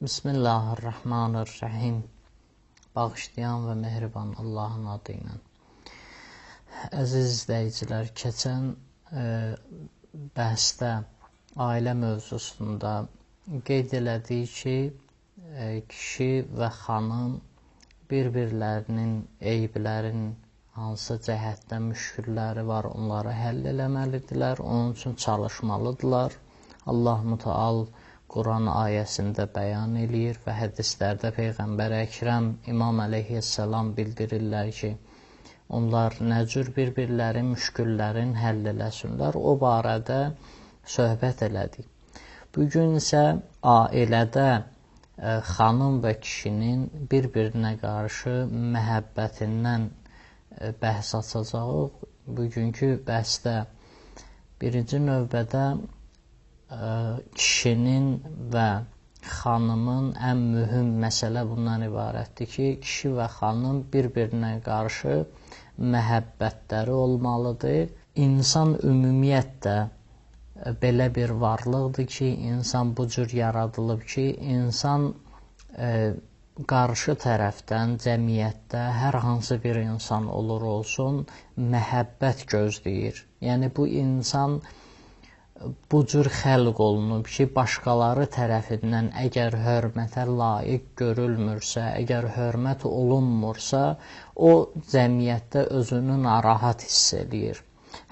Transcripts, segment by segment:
Bismillahirrahmanirrahim. Bağışlayan və mehriban Allahın adı ilə. Əziz izləyicilər, keçən bəhsdə ailə mövzusunda qeyd elədik ki, kişi və xanım bir-birlərinin eyblərin hansı cəhətdə müşkülləri var, onları həll eləməlidirlər, onun üçün çalışmalıdırlar. Allah Müteal Quran ayəsində bəyan eləyir və hədislərdə Peyğəmbər Əkrəm İmam əleyhissalam bildirirlər ki, onlar nə cür bir-birləri müşküllərin həll eləsinlər, o barədə söhbət elədik. Bugün isə ailədə xanım və kişinin bir-birinə qarşı məhəbbətindən bəhs açacağıq. Bugünkü bəhsdə birinci növbədə kişinin və xanımın ən mühüm məsələ bundan ibarətdir ki, kişi və xanım bir-birinə qarşı məhəbbətləri olmalıdır. İnsan ümumiyyətlə belə bir varlıqdır ki, insan bu cür yaradılıb ki, insan qarşı tərəfdən cəmiyyətdə hər hansı bir insan olur olsun, məhəbbət gözləyir. Yəni bu insan bu cür xəlq olunub ki, başqaları tərəfindən əgər hörmətə layiq görülmürsə, əgər hörmət olunmursa, o cəmiyyətdə özünü narahat hiss edir.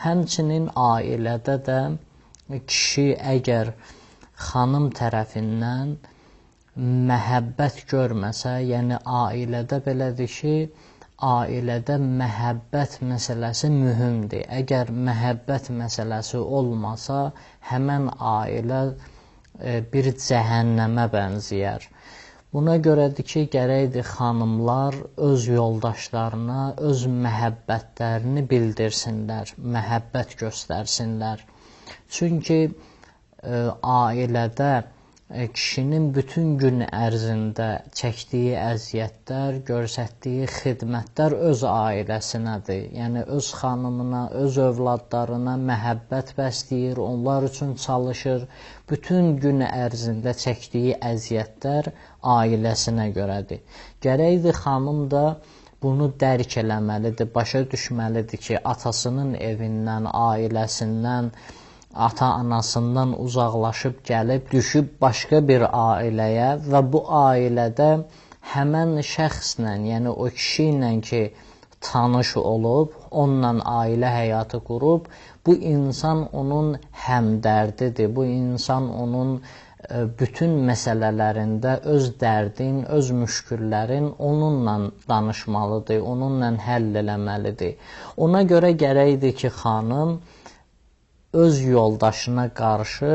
Həmçinin ailədə də kişi əgər xanım tərəfindən məhəbbət görməsə, yəni ailədə belədir ki, ailədə məhəbbət məsələsi mühümdür. Əgər məhəbbət məsələsi olmasa, həmən ailə bir cəhənnəmə bənzəyər. Buna görədir ki, gərəkdir xanımlar öz yoldaşlarına öz məhəbbətlərini bildirsinlər, məhəbbət göstərsinlər. Çünki ailədə kişinin bütün gün ərzində çəkdiyi əziyyətlər, göstərdiyi xidmətlər öz ailəsinədir. Yəni, öz xanımına, öz övladlarına məhəbbət bəsləyir, onlar üçün çalışır. Bütün gün ərzində çəkdiyi əziyyətlər ailəsinə görədir. Gərəkdir xanım da bunu dərk eləməlidir, başa düşməlidir ki, atasının evindən, ailəsindən, ata-anasından uzaqlaşıb gəlib, düşüb başqa bir ailəyə və bu ailədə həmən şəxslə, yəni o kişi ilə ki, tanış olub, onunla ailə həyatı qurub, bu insan onun həmdərdidir, bu insan onun bütün məsələlərində öz dərdin, öz müşküllərin onunla danışmalıdır, onunla həll eləməlidir. Ona görə gərəkdir ki, xanım öz yoldaşına qarşı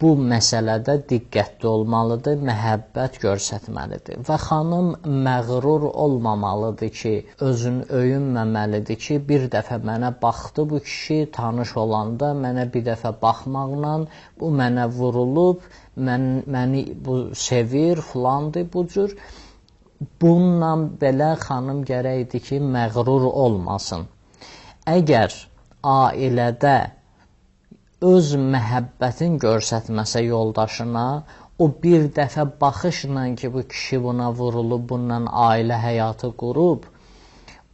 bu məsələdə diqqətli olmalıdır, məhəbbət göstərməlidir. Və xanım məğrur olmamalıdır ki, özünü öyünməməlidir ki, bir dəfə mənə baxdı bu kişi, tanış olanda mənə bir dəfə baxmaqla bu mənə vurulub, məni bu sevir, filandır bu cür. Bununla belə xanım gərəkdir ki, məğrur olmasın. Əgər ailədə öz məhəbbətin göstərməsə yoldaşına, o bir dəfə baxışla ki, bu kişi buna vurulub, bununla ailə həyatı qurub,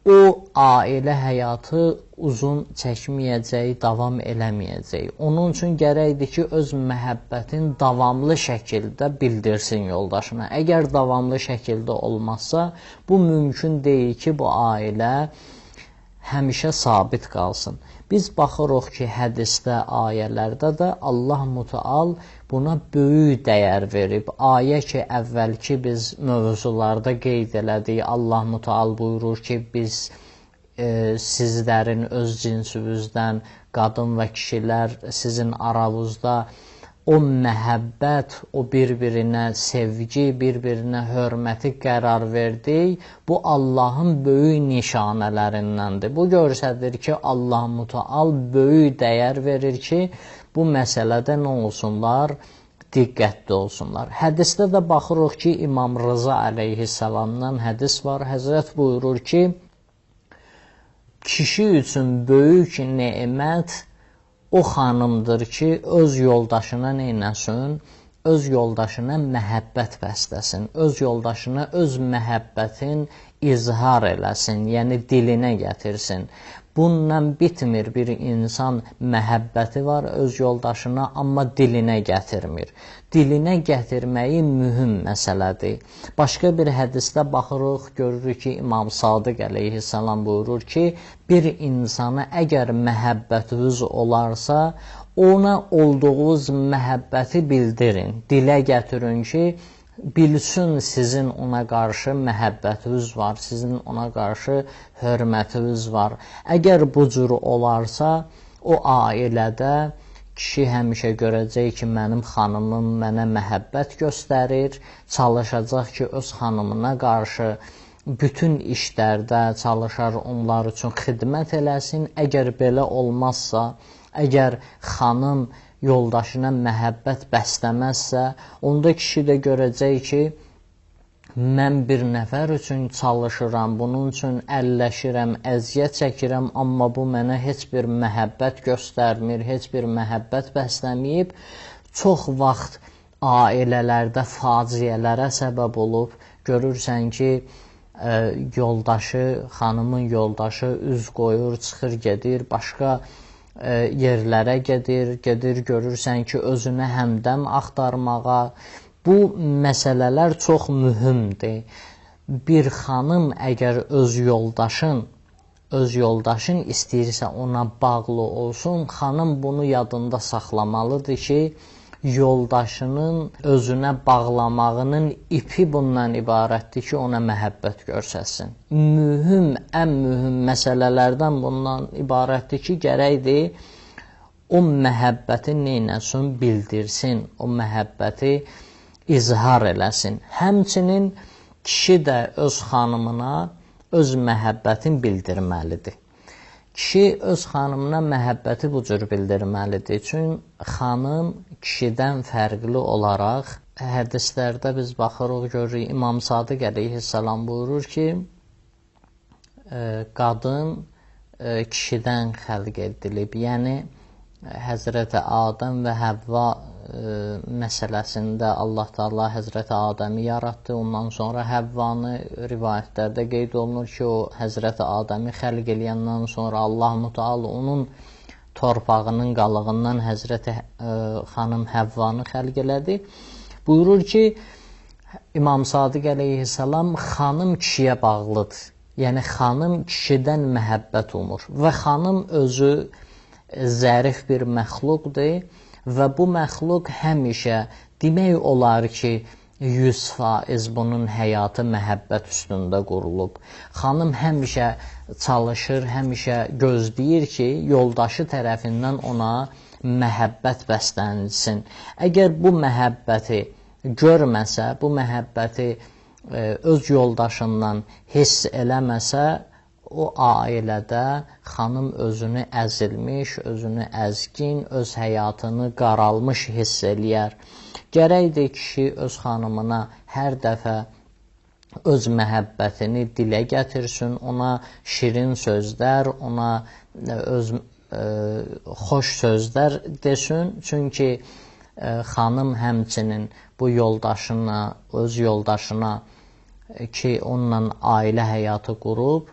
o ailə həyatı uzun çəkməyəcək, davam eləməyəcək. Onun üçün gərəkdir ki, öz məhəbbətin davamlı şəkildə bildirsin yoldaşına. Əgər davamlı şəkildə olmazsa, bu mümkün deyil ki, bu ailə həmişə sabit qalsın. Biz baxırıq ki, hədisdə, ayələrdə də Allah Müteal buna böyük dəyər verib. Ayə ki, əvvəlki biz mövzularda qeyd elədik, Allah Müteal buyurur ki, biz sizlərin öz cinsünüzdən qadın və kişilər sizin aranızda o məhəbbət, o bir-birinə sevgi, bir-birinə hörməti qərar verdik. Bu Allahın böyük nişanələrindəndir. Bu göstərir ki, Allah Müteal böyük dəyər verir ki, bu məsələdə nə olsunlar? Diqqətli olsunlar. Hədisdə də baxırıq ki, İmam Rıza əleyhissalamdan hədis var. Həzrət buyurur ki, kişi üçün böyük nemət o xanımdır ki, öz yoldaşına neynəsin? öz yoldaşına məhəbbət bəsləsin, öz yoldaşına öz məhəbbətin izhar eləsin, yəni dilinə gətirsin. Bununla bitmir, bir insan məhəbbəti var öz yoldaşına, amma dilinə gətirmir. Dilinə gətirməyi mühüm məsələdir. Başqa bir hədisdə baxırıq, görürük ki, İmam Sadiq əleyhissalam buyurur ki, bir insana əgər məhəbbətiniz olarsa, ona olduğunuz məhəbbəti bildirin, dilə gətirin ki, bilsin sizin ona qarşı məhəbbətiniz var, sizin ona qarşı hörmətiniz var. Əgər bu cür olarsa, o ailədə kişi həmişə görəcək ki, mənim xanımım mənə məhəbbət göstərir, çalışacaq ki, öz xanımına qarşı bütün işlərdə çalışar, onlar üçün xidmət eləsin. Əgər belə olmazsa, əgər xanım yoldaşına məhəbbət bəsləməzsə, onda kişi də görəcək ki, mən bir nəfər üçün çalışıram, bunun üçün əlləşirəm, əziyyət çəkirəm, amma bu mənə heç bir məhəbbət göstərmir, heç bir məhəbbət bəsləməyib. Çox vaxt ailələrdə faciələrə səbəb olub, görürsən ki, yoldaşı, xanımın yoldaşı üz qoyur, çıxır, gedir, başqa yerlərə gedir, görürsən ki, özünə həmdəm axtarmağa. Bu məsələlər çox mühümdir. Bir xanım əgər öz yoldaşın istəyirsə ona bağlı olsun, xanım bunu yadında saxlamalıdır ki, yoldaşının özünə bağlamağının ipi bundan ibarətdir ki, ona məhəbbət göstərsin. Ən mühüm məsələlərdən bundan ibarətdir ki, gərəkdir o məhəbbəti neynəsin, bildirsin, o məhəbbəti izhar eləsin. Həmçinin kişi də öz xanımına öz məhəbbətin bildirməlidir. Kişi öz xanımına məhəbbəti bu cür bildirməlidir. Çünki xanım kişidən fərqli olaraq, hədislərdə biz baxırıq, görürük, İmam Sadiq əleyhissalam buyurur ki, qadın kişidən xəlq edilib. Yəni, Həzrəti Adəm və Həvva məsələsində Allah Teala Həzrəti Adəmi yaratdı. Ondan sonra Həvvanı rivayətlərdə qeyd olunur ki, o Həzrəti Adəmi xəlq eləyəndən sonra Allah-u Teala onun torpağının qalığından Həzrəti xanım Həvvanı xəlq elədi. Buyurur ki, İmam Sadiq əleyhissalam xanım kişiyə bağlıdır. Yəni, xanım kişidən məhəbbət umur və xanım özü zərif bir məxluqdur və bu məxluq həmişə demək olar ki, 100% bunun həyatı məhəbbət üstündə qurulub. Xanım həmişə çalışır, həmişə gözləyir ki, yoldaşı tərəfindən ona məhəbbət bəslənsin. Əgər bu məhəbbəti görməsə, bu məhəbbəti öz yoldaşından hiss eləməsə, o ailədə xanım özünü əzilmiş, özünü əzgin, öz həyatını qaralmış hiss eləyər. Gərəkdir kişi öz xanımına hər dəfə öz məhəbbətini dilə gətirsin, ona şirin sözlər, ona xoş sözlər desin. Çünki xanım həmçinin bu yoldaşına, öz yoldaşına ki, onunla ailə həyatı qurub,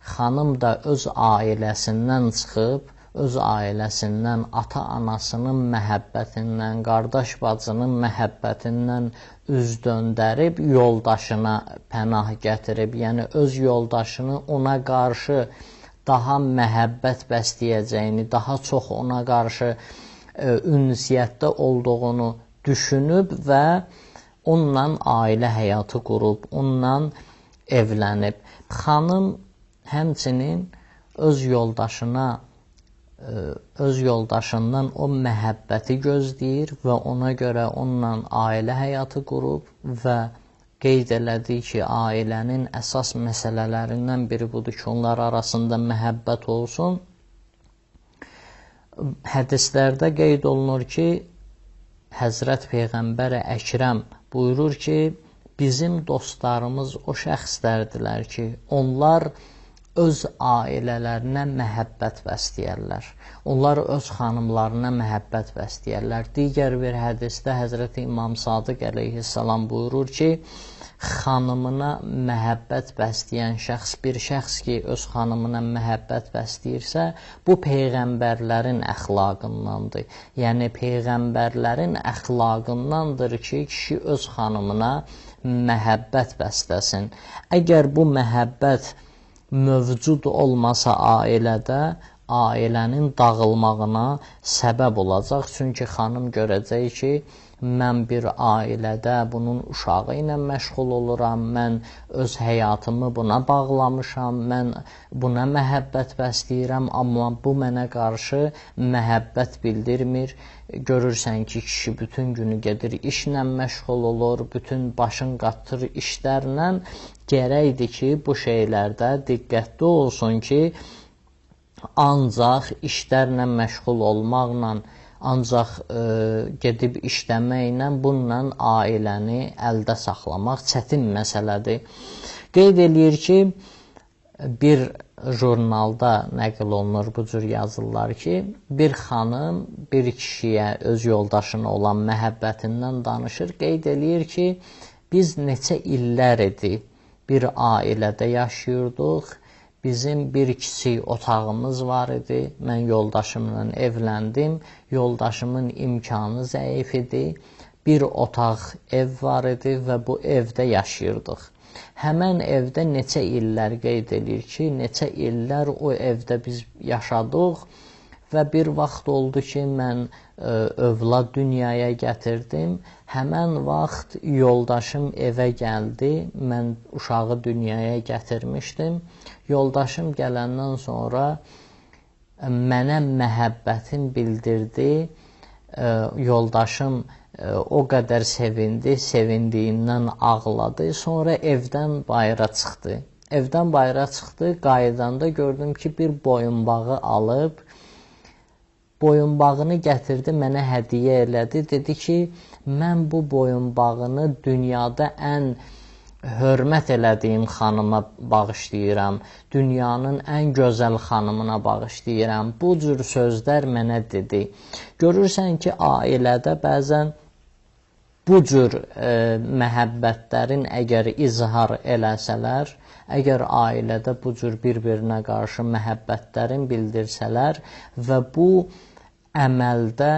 xanım da öz ailəsindən çıxıb, öz ailəsindən, ata-anasının məhəbbətindən, qardaş-bacının məhəbbətindən üz döndərib, yoldaşına pənah gətirib, yəni öz yoldaşını ona qarşı daha məhəbbət bəsləyəcəyini, daha çox ona qarşı ünsiyyətdə olduğunu düşünüb və onunla ailə həyatı qurub, onunla evlənib. Xanım həmçinin öz yoldaşından o məhəbbəti gözləyir və ona görə onunla ailə həyatı qurub və qeyd elədik ki, ailənin əsas məsələlərindən biri budur ki, onlar arasında məhəbbət olsun. Hədislərdə qeyd olunur ki, Həzrət Peyğəmbər Əkrəm buyurur ki, bizim dostlarımız o şəxslərdilər ki, onlar öz ailələrinə məhəbbət bəsləyərlər. Onlar öz xanımlarına məhəbbət bəsləyərlər. Digər bir hədisdə Həzrəti İmam Sadiq əleyhissalam buyurur ki, xanımına məhəbbət bəsləyən şəxs, bir şəxs ki, öz xanımına məhəbbət bəsləyirsə, bu peyğəmbərlərin əxlaqındandır. Yəni, peyğəmbərlərin əxlaqındandır ki, kişi öz xanımına məhəbbət bəsləsin. Əgər bu məhəbbət mövcud olmasa ailədə, ailənin dağılmağına səbəb olacaq. Çünki xanım görəcək ki, mən bir ailədə bunun uşağı ilə məşğul oluram, mən öz həyatımı buna bağlamışam, mən buna məhəbbət bəsləyirəm, amma bu mənə qarşı məhəbbət bildirmir. Görürsən ki, kişi bütün günü gedir, işlə məşğul olur, bütün başın qatır işlərlə. Gərəkdir ki, bu şeylərdə diqqətli olsun ki, ancaq işlərlə məşğul olmaqla, ancaq gedib işləməklə, bununla ailəni əldə saxlamaq çətin məsələdir. Qeyd eləyir ki, bir jurnalda nəql olunur bu cür yazırlar ki, bir xanım bir kişiyə, öz yoldaşına olan məhəbbətindən danışır. Qeyd eləyir ki, biz neçə illər idi bir ailədə yaşayırdıq, bizim bir kiçik otağımız var idi, mən yoldaşımla evləndim, yoldaşımın imkanı zəif idi, bir otaq ev var idi və bu evdə yaşayırdıq. Həmən evdə neçə illər qeyd edir ki, neçə illər o evdə biz yaşadıq və bir vaxt oldu ki, mən övlad dünyaya gətirdim. Həmən vaxt yoldaşım evə gəldi, mən uşağı dünyaya gətirmişdim. Yoldaşım gələndən sonra mənə məhəbbətin bildirdi. Yoldaşım o qədər sevindi, sevindiyindən ağladı. Sonra evdən bayıra çıxdı. Evdən bayıra çıxdı, qayıdanda gördüm ki, bir boyunbağı alıb, boyunbağını gətirdi, mənə hədiyyə elədi. Dedi ki, mən bu boyunbağını dünyada ən hörmət elədiyim xanıma bağışlayıram, dünyanın ən gözəl xanımına bağışlayıram. Bu cür sözlər mənə dedi. Görürsən ki, ailədə bəzən bu cür məhəbbətlərin əgər izhar eləsələr, əgər ailədə bu cür bir-birinə qarşı məhəbbətlərin bildirsələr və bu əməldə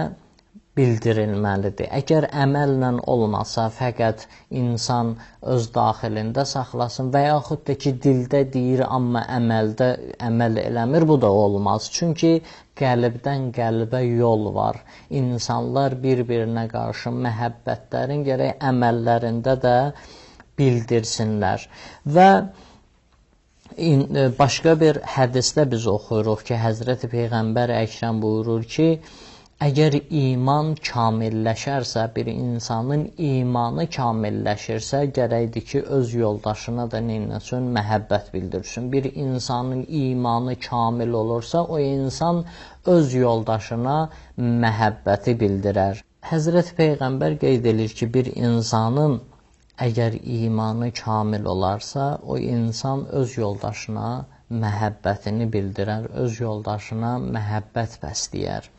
bildirilməlidir. Əgər əməllə olmasa, fəqət insan öz daxilində saxlasın və yaxud da ki, dildə deyir, amma əməldə əməl eləmir, bu da olmaz. Çünki qəlbdən qəlbə yol var. İnsanlar bir-birinə qarşı məhəbbətlərin gərək əməllərində də bildirsinlər. Və başqa bir hədisdə biz oxuyuruq ki, Həzrəti Peyğəmbər Əkrəm buyurur ki, əgər iman kamilləşərsə, bir insanın imanı kamilləşirsə, gərəkdir ki, öz yoldaşına da neynəsin, məhəbbət bildirsin. Bir insanın imanı kamil olursa, o insan öz yoldaşına məhəbbəti bildirər. Həzrəti Peyğəmbər qeyd edir ki, bir insanın əgər imanı kamil olarsa, o insan öz yoldaşına məhəbbətini bildirər, öz yoldaşına məhəbbət bəsləyər.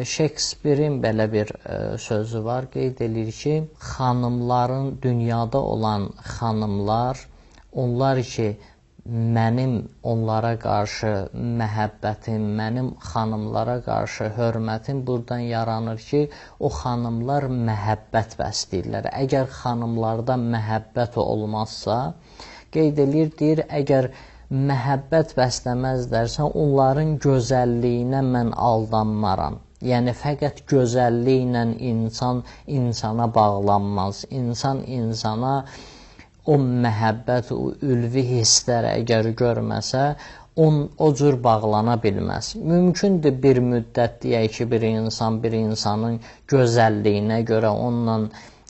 Shakespeare'in belə bir sözü var, qeyd edir ki, xanımların, dünyada olan xanımlar, onlar ki, mənim onlara qarşı məhəbbətim, mənim xanımlara qarşı hörmətim buradan yaranır ki, o xanımlar məhəbbət bəsləyirlər. Əgər xanımlarda məhəbbət olmazsa, qeyd edir, deyir, əgər məhəbbət bəsləməzlərsə, onların gözəlliyinə mən aldanmaram. Yəni, fəqət gözəlliklə insan insana bağlanmaz. İnsan insana o məhəbbət, o ülvi hisslər əgər görməsə, o cür bağlana bilməz. Mümkündür bir müddət deyək ki, bir insanın gözəlliyinə görə onunla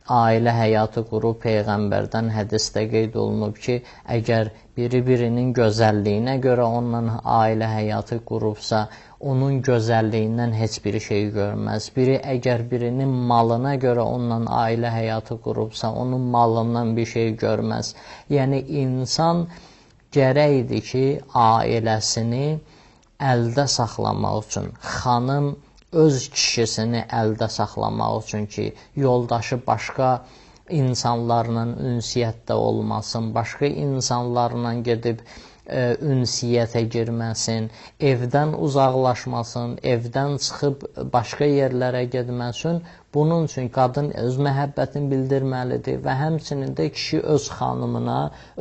ailə həyatı qurub, Peyğəmbərdən hədisdə qeyd olunub ki, əgər biri-birinin gözəlliyinə görə onunla ailə həyatı qurubsa, onun gözəlliyindən heç bir şey görməz. Biri əgər birinin malına görə onunla ailə həyatı qurubsa, onun malından bir şey görməz. Yəni, insan gərəkdir ki, ailəsini əldə saxlamaq üçün, xanım öz kişisini əldə saxlamaq üçün ki, yoldaşı başqa insanlarla ünsiyyətdə olmasın, başqa insanlarla gedib ünsiyyətə girməsin, evdən uzaqlaşmasın, evdən çıxıb başqa yerlərə getməsin. Bunun üçün qadın öz məhəbbətini bildirməlidir və həmçinin də kişi öz xanımına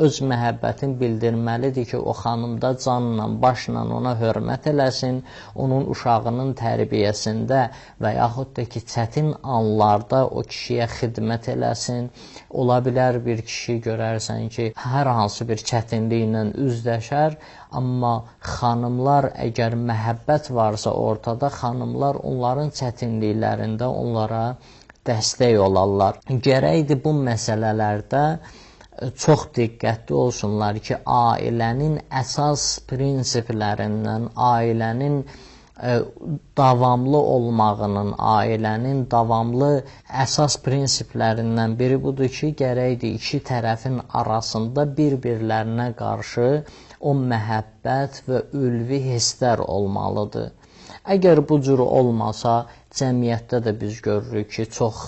öz məhəbbətini bildirməlidir ki, o xanım da canla, başla ona hörmət eləsin, onun uşağının tərbiyəsində və yaxud da ki, çətin anlarda o kişiyə xidmət eləsin. Ola bilər bir kişi görərsən ki, hər hansı bir çətinliklə üzləşər, amma xanımlar əgər məhəbbət varsa ortada, xanımlar onların çətinliklərində onlara dəstək olarlar. Gərəkdir bu məsələlərdə çox diqqətli olsunlar ki, ailənin əsas prinsiplərindən, ailənin davamlı olmağının, ailənin davamlı əsas prinsiplərindən biri budur ki, gərəkdir iki tərəfin arasında bir-birlərinə qarşı o məhəbbət və ülvi hisslər olmalıdır. Əgər bu cür olmasa, cəmiyyətdə də biz görürük ki, çox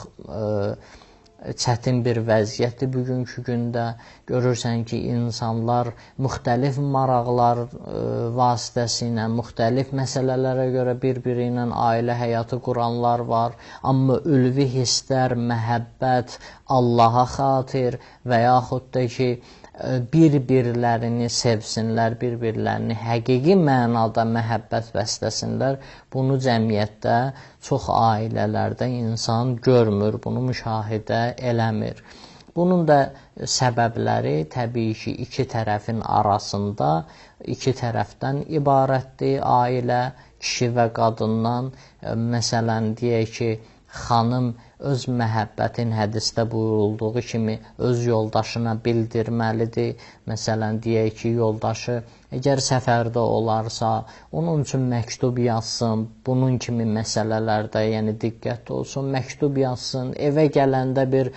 çətin bir vəziyyətdir bugünkü gündə. Görürsən ki, insanlar müxtəlif maraqlar vasitəsilə, müxtəlif məsələlərə görə bir-biri ilə ailə həyatı quranlar var. Amma ülvi hisslər, məhəbbət, Allaha xatir və yaxud da ki, bir-birlərini sevsinlər, bir-birlərini həqiqi mənada məhəbbət bəsləsinlər. Bunu cəmiyyətdə çox ailələrdə insan görmür, bunu müşahidə eləmir. Bunun da səbəbləri təbii ki, iki tərəfin arasında, iki tərəfdən ibarətdir ailə, kişi və qadından. Məsələn, deyək ki, xanım öz məhəbbətin hədisdə buyurulduğu kimi öz yoldaşına bildirməlidir. Məsələn, deyək ki, yoldaşı əgər səfərdə olarsa, onun üçün məktub yazsın. Bunun kimi məsələlərdə, yəni diqqətli olsun, məktub yazsın. Evə gələndə bir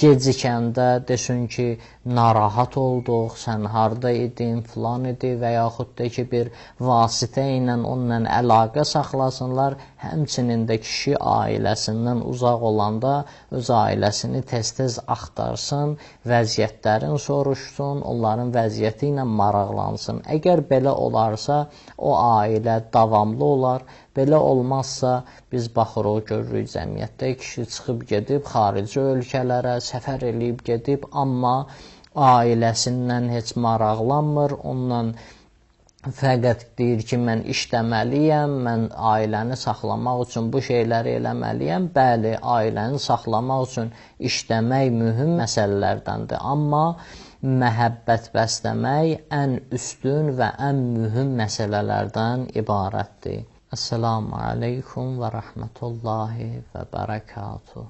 gecikəndə desin ki, narahat olduq, sən harda idin, filan idi və yaxud da ki, bir vasitə ilə onunla əlaqə saxlasınlar. Həmçinin də kişi ailəsindən uzaq olanda öz ailəsini tez-tez axtarsın, vəziyyətlərini soruşsun, onların vəziyyəti ilə maraqlansın. Əgər belə olarsa, o ailə davamlı olar. Belə olmazsa, biz baxırıq, görürük cəmiyyətdə kişi çıxıb gedib xarici ölkələrə, səfər eləyib gedib, amma ailəsindən heç maraqlanmır, ondan fəqət deyir ki, mən işləməliyəm, mən ailəni saxlamaq üçün bu şeyləri eləməliyəm. Bəli, ailəni saxlamaq üçün işləmək mühüm məsələlərdəndir, amma məhəbbət bəsləmək ən üstün və ən mühüm məsələlərdən ibarətdir. Esselamu aleykum və rəhmətullahi və bərəkatuhu.